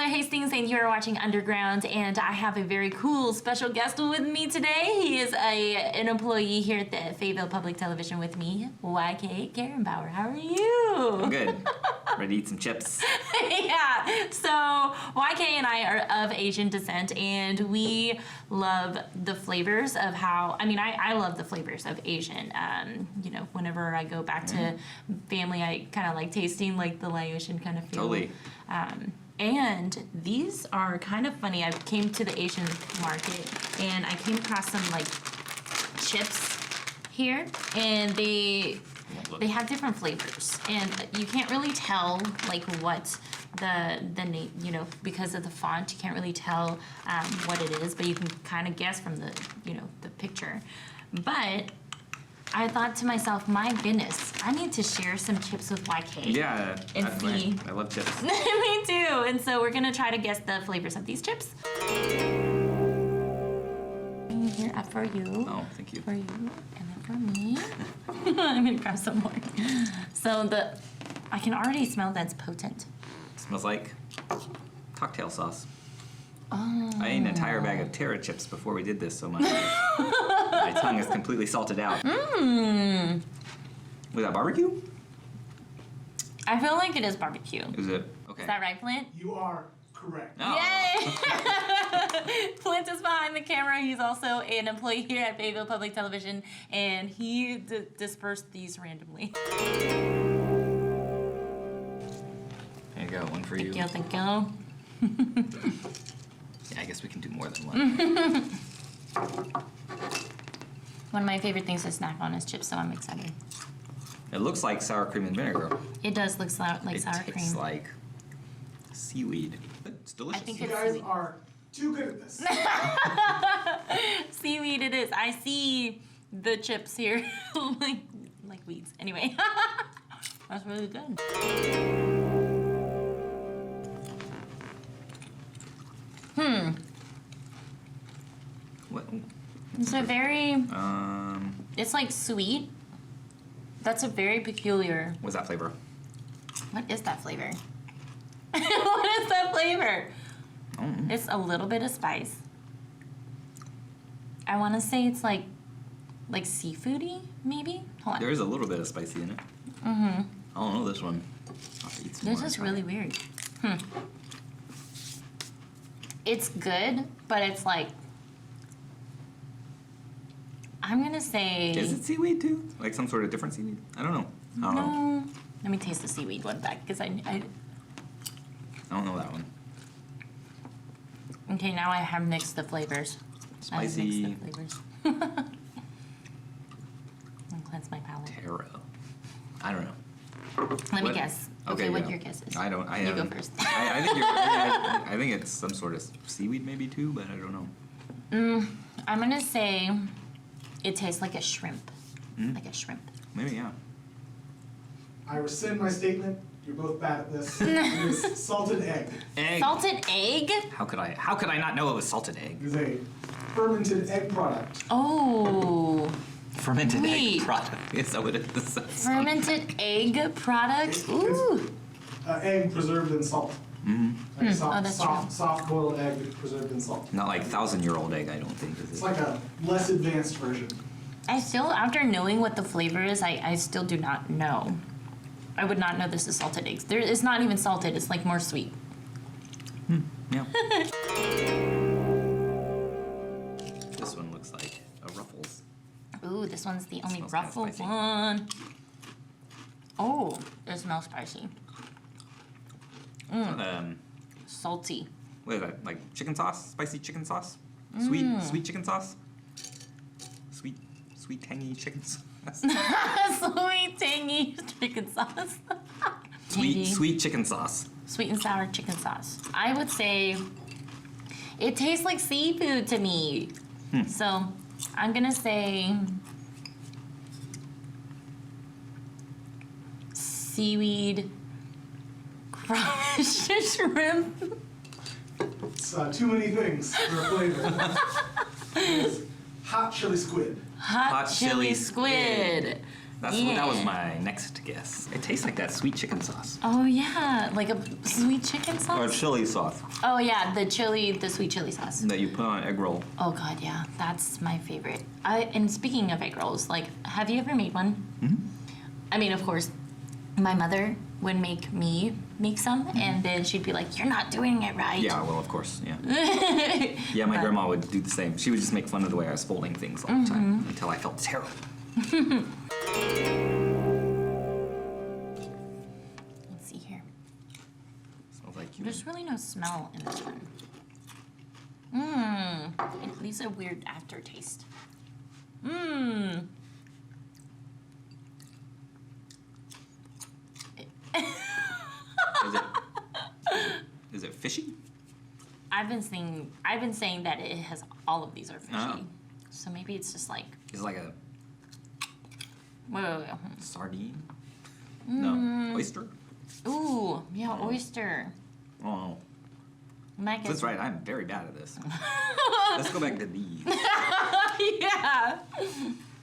Blaire Hastings, and you're watching Underground, and I have a very cool special guest with me today. He is an employee here at the Fayetteville Public Television with me, Wai-Kay Karebauer. How are you? I'm good. Ready to eat some chips. Yeah, so Wai-Kay and I are of Asian descent, and we love the flavors of how, I love the flavors of Asian. You know, whenever I go back to family, I kind of like tasting like the Laotian kind of feel. Totally. And these are kind of funny. I came to the Asian market and I came across some like chips here, and they have different flavors, and you can't really tell like what the name, you know, because of the font, you can't really tell what it is, but you can kind of guess from the, you know, the picture. But I thought to myself, my goodness, I need to share some chips with Wai-Kay. Yeah, and see. I love chips. Me too. And so we're gonna try to guess the flavors of these chips. Here, up for you. Oh, thank you. For you, and then for me. I'm gonna grab some more. So I can already smell that's potent. Smells like cocktail sauce. Oh. I ate an entire bag of Terra chips before we did this, so my tongue is completely salted out. Mmm. Was that barbecue? I feel like it is barbecue. Is it? Okay. Is that right, Flint? You are correct. Oh. Yay! Flint is behind the camera. He's also an employee here at Fayetteville Public Television, and he dispersed these randomly. There you go, one for you. Thank you. Yeah, I guess we can do more than one. One of my favorite things to snack on is chips, so I'm excited. It looks like sour cream and vinegar. It does look like sour It cream. tastes like seaweed. It's delicious. I think You it's guys seaweed. are too good at this. Seaweed it is. I see the chips here like weeds. Anyway, that's really good. What? It's a very, Um, it's like sweet. That's a very peculiar. what's that flavor? What is that flavor? What is that flavor? Mm. It's a little bit of spice. I want to say it's like seafoody, maybe? Hold on. There is a little bit of spicy in it. Mm-hmm. I don't know this one. I'll have to eat some This more. is really weird. It's good, but it's like, I'm gonna say. Is it seaweed too? Like some sort of different seaweed? I don't know. I don't know. No. Let me taste the seaweed one back, because I I don't know that one. Okay, now I have mixed the flavors. Spicy. I have mixed the flavors. And cleanse my palate. Terra. I don't know. Let me What? guess. Okay, Okay, what yeah. your guess is? I don't. I You go haven't- first. I think you're. I think it's some sort of seaweed maybe too, but I don't know. I'm gonna say it tastes like a shrimp. Like a shrimp. Maybe yeah. I rescind my statement. You're both bad at this. It is salted egg. Egg. Salted egg? How could I not know it was salted egg? It is a fermented egg product. Oh. Fermented Wait. egg product. Is that what it is? Fermented egg product? It's Ooh. egg preserved in salt. Like Oh, that's true. soft boiled egg preserved in salt. Not like 1,000-year-old egg, I don't think, is It's it? like a less advanced version. I still, after knowing what the flavor is, I still do not know. I would not know this is salted eggs. It's not even salted, it's like more sweet. Yeah. This one looks like a Ruffles. Ooh, this one's the only Smells kinda ruffle spicy. one. Oh, it smells spicy. Salty. What is that? Like chicken sauce? Spicy chicken sauce? Sweet chicken sauce? Sweet tangy chicken sauce? Sweet, tangy chicken sauce. Tangy. Sweet chicken sauce. Sweet and sour chicken sauce. I would say it tastes like seafood to me. So I'm gonna say seaweed, crawfish, shrimp. It's too many things for a flavor. It is hot chili squid. Hot chili chili squid. That was my next guess. It tastes like that sweet chicken sauce. Oh yeah, like a sweet chicken Or sauce. chili sauce Oh yeah, the sweet chili sauce. that you put on an egg roll. Oh god, yeah, that's my favorite. And speaking of egg rolls, like, have you ever made one? Mm-hmm. I mean, of course, my mother would make me make some, and then she'd be like, "You're not doing it right." Yeah, well, of course, yeah. Yeah, my grandma would do the same. She would just make fun of the way I was folding things all the time until I felt terrible. Let's see here. Smells like you. There's really no smell in this one. It leaves a weird aftertaste. Is it fishy? I've been saying that it has all of these are fishy. Oh. So maybe it's just like Is it like a wait. sardine? No, oyster? Ooh, yeah, oyster. Oh, That that's right. I'm very bad at this. Let's go back to these. Yeah.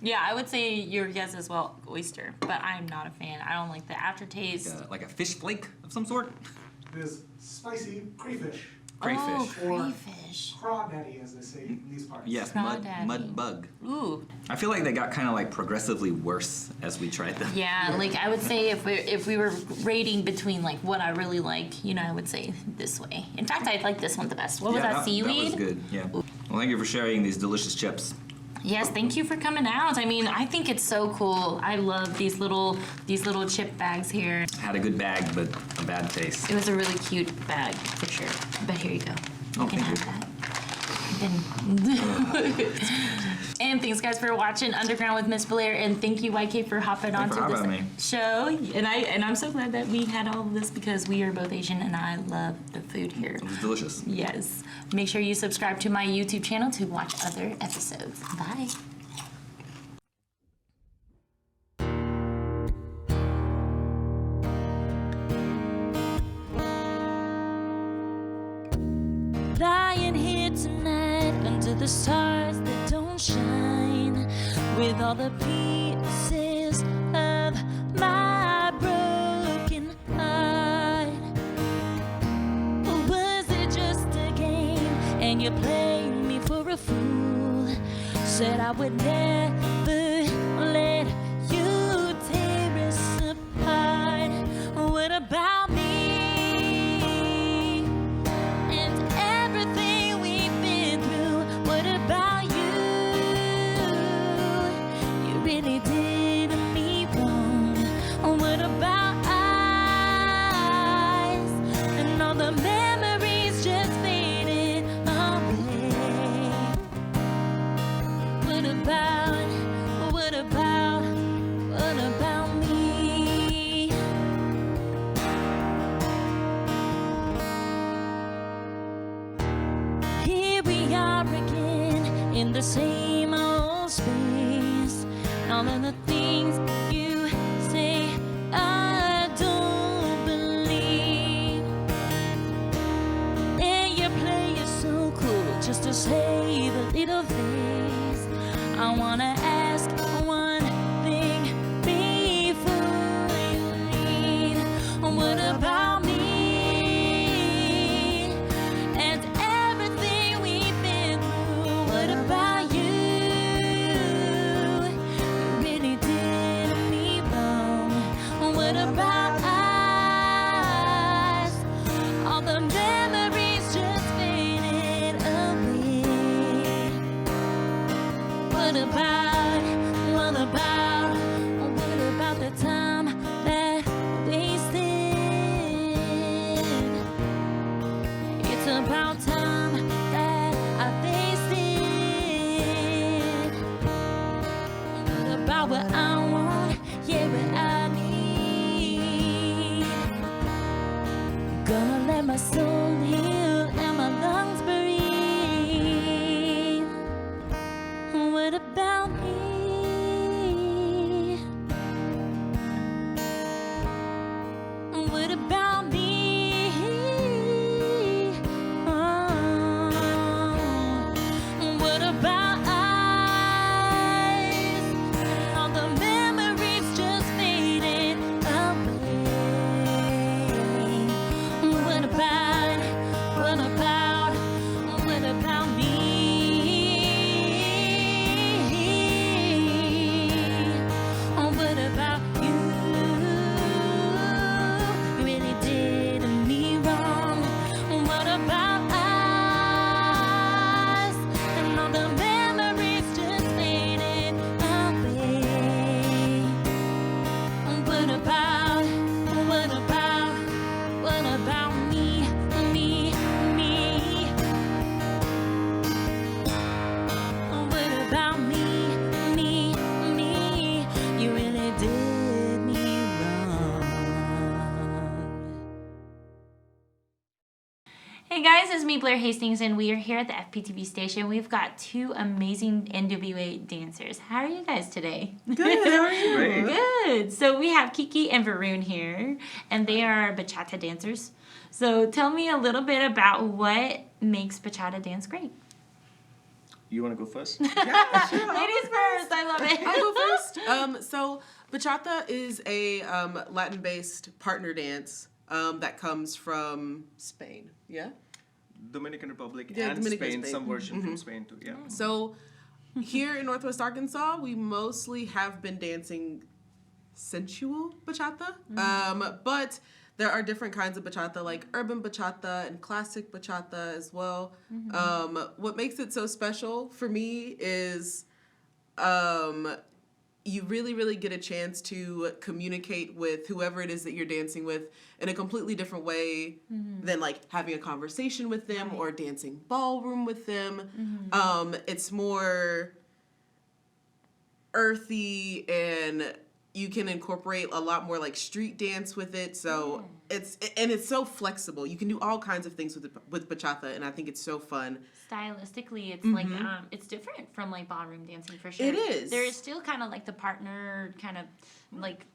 Yeah, I would say your guess as well, oyster, but I'm not a fan. I don't like the aftertaste. Like a fish flake of some sort? It is spicy crayfish. Crayfish. Oh, Or- crayfish. Crawdaddy, as they say in these parts. Yes, Crawdaddy. mud bug. Ooh. I feel like they got kind of like progressively worse as we tried them. Yeah, like I would say if we were rating between like what I really like, I would say this way. In fact, I like this one the best. What was that, seaweed? That was good, yeah. Well, thank you for sharing these delicious chips. Yes, thank you for coming out. I mean, I think it's so cool. I love these little chip bags here. Had a good bag, but a bad taste. It was a really cute bag for sure. But here you go. You Oh, can thank have that. And thanks guys for watching Underground with Miss Blaire, and thank you Wai-Kay for hopping Thanks onto for this having me. show. And I'm so glad that we had all of this because we are both Asian and I love the food here. It was delicious. Yes. Make sure you subscribe to my YouTube channel to watch other episodes. Bye. Lying here tonight under the stars that don't shine, with all the pieces of my broken heart. Or was it just a game and you played me for a fool? Said I would never let you tear us apart. What about me? In the same old space, all of the things you say I don't believe, and you play it so cool just to say the little things. I wanna ask one thing before you leave. What about me? What about the time that wasted? It's about time that I faced it. What about what I want? Yeah, what I need. Gonna let my soul heal and my lungs breathe. What about me? What about me? Oh, what about us? All the memories Hey guys, it's me, Blaire Hastings, and we are here at the FPTV station. We've got two amazing NWA dancers. How are you guys today? Good, how are you? Great. Good. So we have Keke and Varun here, and they are bachata dancers. So tell me a little bit about what makes bachata dance great. You want to go first? Ladies first, I love it. I'll go first. So bachata is a Latin-based partner dance that comes from Spain. Yeah. Dominican Republic Yeah, and Dominican Spain, Spain. some version from Spain too. Yeah. So here in Northwest Arkansas, we mostly have been dancing sensual bachata, but there are different kinds of bachata, like urban bachata and classic bachata as well. What makes it so special for me is you really, really get a chance to communicate with whoever it is that you're dancing with in a completely different way than like having a conversation with them or dancing ballroom with them. It's more earthy, and you can incorporate a lot more like street dance with it. So it's so flexible. You can do all kinds of things with bachata, and I think it's so fun. Stylistically, it's like it's different from like ballroom dancing for sure. It is. There is still kind of like the partner kind of like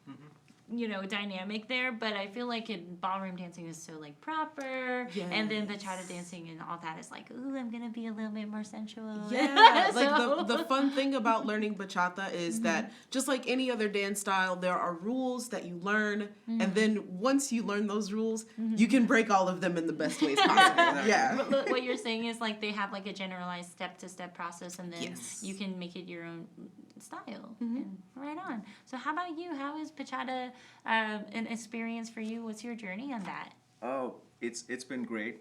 dynamic there, but I feel like in ballroom dancing is so like proper, and then bachata dancing and all that is like, ooh, I'm gonna be a little bit more sensual. Yeah, So- like the fun thing about learning bachata is that just like any other dance style, there are rules that you learn, and then once you learn those rules, you can break all of them in the best ways possible. Yeah. But what you're saying is like they have like a generalized step-to-step process, and then Yes. you can make it your own style. And right on. So how about you? How is bachata an experience for you? What's your journey on that? Oh, it's been great.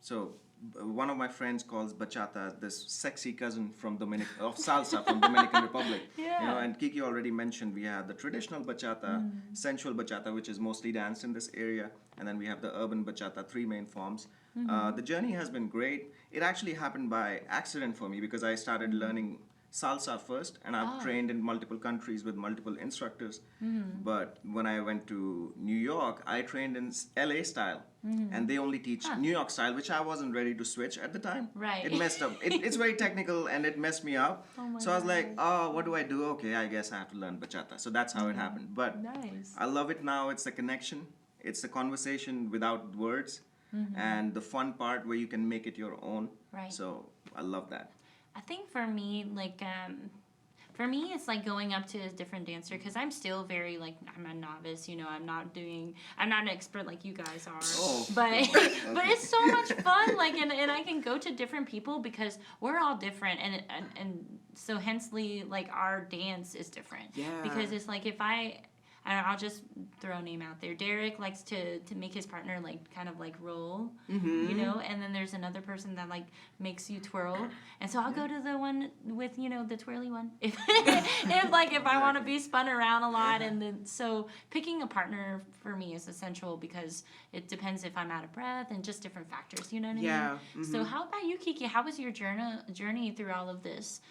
So one of my friends calls bachata this sexy cousin from salsa from Dominican Republic. Yeah. You know, and Keke already mentioned we have the traditional bachata, sensual bachata, which is mostly danced in this area, and then we have the urban bachata, three main forms. The journey has been great. It actually happened by accident for me because I started learning salsa first, and I've trained in multiple countries with multiple instructors. But when I went to New York, I trained in LA style, and they only teach New York style, which I wasn't ready to switch at the time. Right. It messed up. It's very technical, and it messed me up. So I was like, oh, what do I do? Okay, I guess I have to learn bachata. So that's how it happened. But Nice. I love it now. It's the connection. It's the conversation without words, and the fun part where you can make it your own. Right. So I love that. I think for me, like, it's like going up to a different dancer because I'm still very, like, I'm a novice, I'm not an expert like you guys are. Oh. But it's so much fun, like, and I can go to different people because we're all different, and so hensely, like, our dance is different. Yeah. Because it's like I'll just throw a name out there. Derek likes to make his partner like kind of like roll, and then there's another person that like makes you twirl, and so I'll go to the one with the twirly one if I want to be spun around a lot, and then so picking a partner for me is essential because it depends if I'm out of breath and just different factors. You know what I Yeah. mean? So how about you, Keke? How was your journey through all of this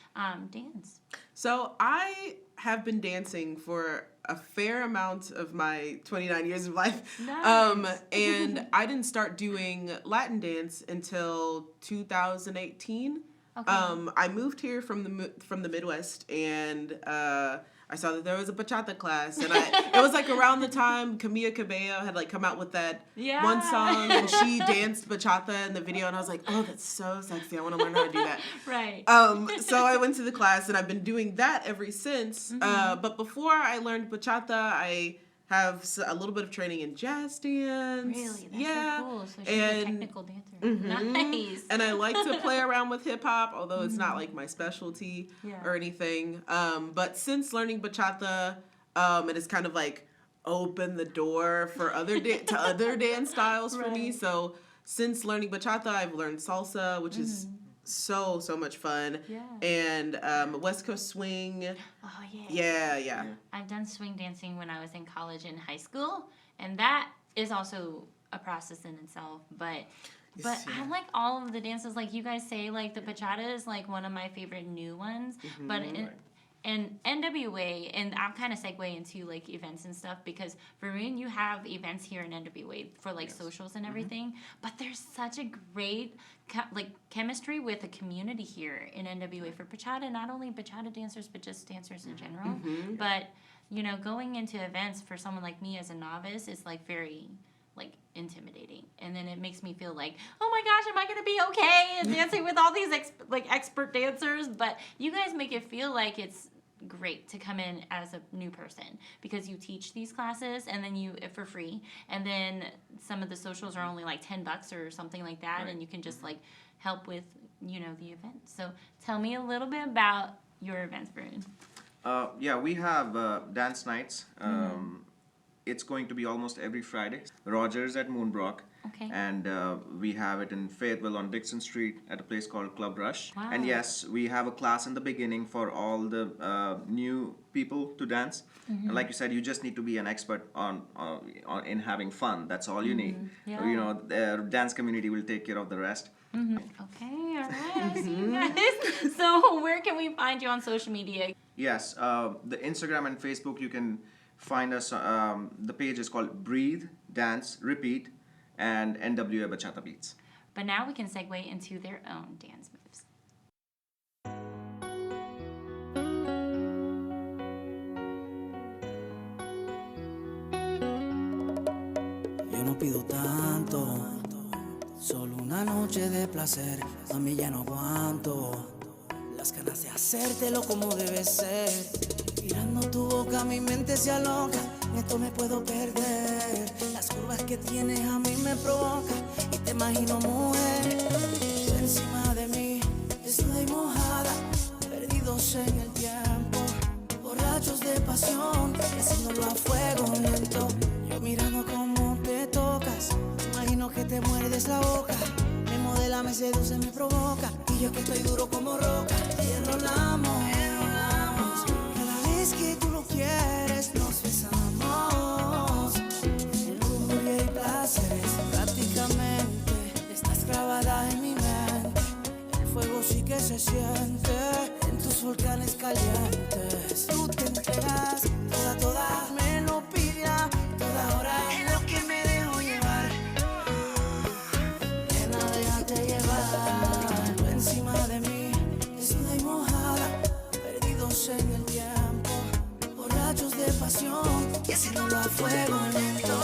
dance? So I have been dancing for a fair amount of my 29 years of life. Nice. And I didn't start doing Latin dance until 2018. Okay. I moved here from the Midwest, and I saw that there was a bachata class, and it was like around the time Wai-Kay Karebauer had like come out with that one song, and she danced bachata in the video, and I was like, oh, that's so sexy. I want to learn how to do that. Right. So I went to the class, and I've been doing that ever since. But before I learned bachata, I have a little bit of training in jazz dance. Really? That's so cool. So she's a technical dancer. Nice. And I like to play around with hip hop, although it's not like my specialty or anything. But since learning bachata, it has kind of like opened the door for other dance styles for me. So since learning bachata, I've learned salsa, which is so much fun. Yeah. And West Coast swing. Oh yeah. Yeah. I've done swing dancing when I was in college and high school, and that is also a process in itself. But I like all of the dances. Like you guys say, like the bachata is like one of my favorite new ones. But And NWA, and I'm kind of segue into like events and stuff because Varun, you have events here in NWA for like socials and everything. But there's such a great chemistry with the community here in NWA for bachata. Not only bachata dancers, but just dancers in general. But you know, going into events for someone like me as a novice is like very like intimidating, and then it makes me feel like, oh my gosh, am I gonna be okay and dancing with all these expert dancers? But you guys make it feel like it's great to come in as a new person because you teach these classes and then you for free, and then some of the socials are only like $10 or something like that, and you can just like help with the event. So tell me a little bit about your events, Varun. Yeah, we have dance nights. It's going to be almost every Friday. Rogers at Moonbrook. Okay. And we have it in Fayetteville on Dixon Street at a place called Club Rush. Wow. And yes, we have a class in the beginning for all the new people to dance. And like you said, you just need to be an expert on in having fun. That's all you need. Yeah. You know, the dance community will take care of the rest. Okay, all right, I see you guys. So where can we find you on social media? Yes, the Instagram and Facebook, you can find us. The page is called Breathe, Dance, Repeat, and NWA Bachata Beats. But now we can segue into their own dance moves. Yo no pido tanto, solo una noche de placer. A mí ya no aguanto las ganas de hacértelo como debe ser. Mirando tu boca mi mente se aloca, en esto me puedo perder. Las curvas que tienes a mí me provocan y te imagino mujer. Tú encima de mí, desnuda y mojada, perdidos en el tiempo, borrachos de pasión, y haciéndolo a fuego lento. Yo mirando cómo te tocas, imagino que te muerdes la boca. Me modela, me seduce, me provoca, y yo que estoy duro como roca. Y enrolamos. Es que tú lo quieres, nos besamos. El lujuria y placeres, prácticamente estás grabada en mi mente. El fuego sí que se siente en tus volcanes calientes. Tú te entregas, toda, me lo pida, toda hora en lo que me dejo llevar. Nena, déjate llevar. Tú encima de mí, desnuda y mojada, perdidos en el tiempo, de pasión y haciéndolo a fuego lento.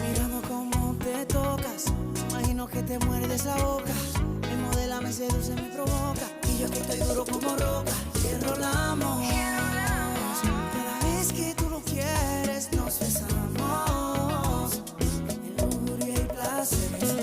Mirando cómo te tocas, imagino que te muerdes la boca. Me modela, me seduce, me provoca, y yo que estoy duro como roca. Y enrolamos. Cada vez que tú lo quieres, nos besamos. En lujuria y placeres.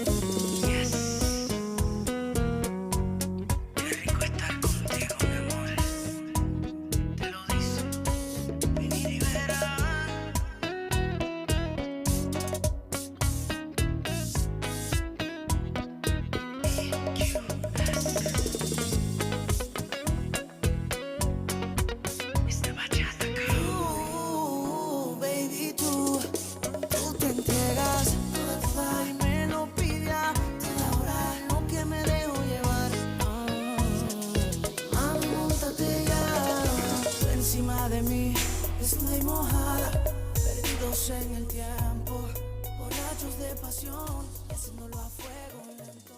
En el tiempo, borrachos de pasión, y haciéndolo a fuego lento.